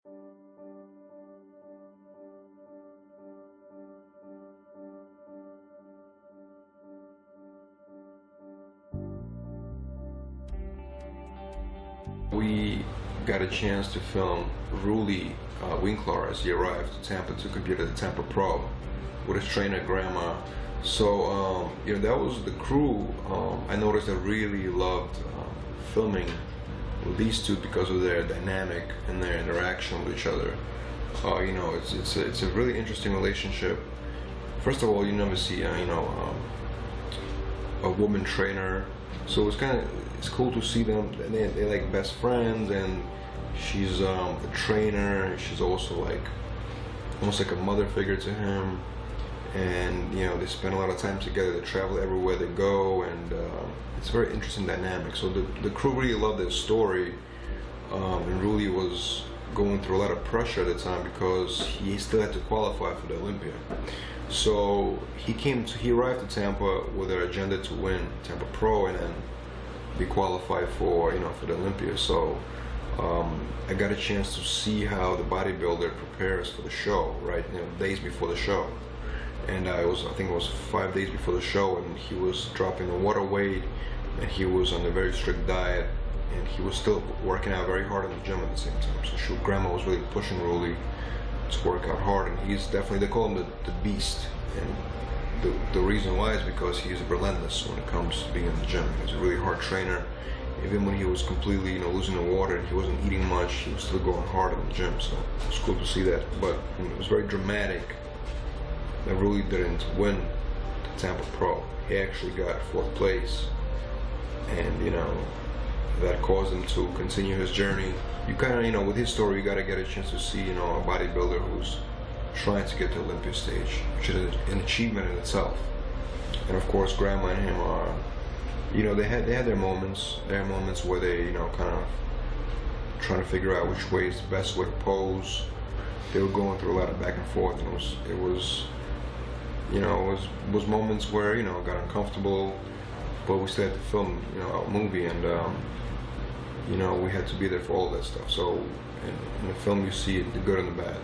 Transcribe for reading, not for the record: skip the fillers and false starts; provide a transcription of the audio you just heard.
We got a chance to film Roelly Winklaar as he arrived to Tampa to compete at the Tampa Pro with his trainer Grandma. So you know, that was the crew. I noticed I really loved filming with these two because of their dynamic and their interaction with each other. You know, it's a really interesting relationship. First of all, you never see you know, a woman trainer, so it's cool to see them. They're like best friends, and she's the trainer, and she's also like almost like a mother figure to him. And you know, they spend a lot of time together. They travel everywhere they go, and it's a very interesting dynamic. So the crew really loved this story, and Roelly was going through a lot of pressure at the time because he still had to qualify for the Olympia. So he arrived to Tampa with an agenda to win Tampa Pro and then be qualified for, you know, for the Olympia. So I got a chance to see how the bodybuilder prepares for the show, right? You know, days before the show. And I think it was 5 days before the show, and he was dropping the water weight, and he was on a very strict diet, and he was still working out very hard in the gym at the same time. So Grandma was really pushing Roelly to work out hard, and he's definitely, they call him the beast. And the reason why is because he's relentless when it comes to being in the gym. He's a really hard trainer. Even when he was completely, you know, losing the water and he wasn't eating much, he was still going hard in the gym. So it's cool to see that. But you know, it was very dramatic that Roelly didn't win the Tampa Pro. He actually got 4th place, and you know, that caused him to continue his journey. You kind of, you know, with his story, you got to get a chance to see, you know, a bodybuilder who's trying to get to the Olympia stage, which is an achievement in itself. And of course, Grandma and him are, you know, they had their moments. There are moments where they, you know, kind of trying to figure out which way is the best way to pose. They were going through a lot of back and forth, and it was you know, it was moments where, you know, it got uncomfortable, but we still had to film, you know, our movie, and you know, we had to be there for all that stuff. So in the film, you see the good and the bad.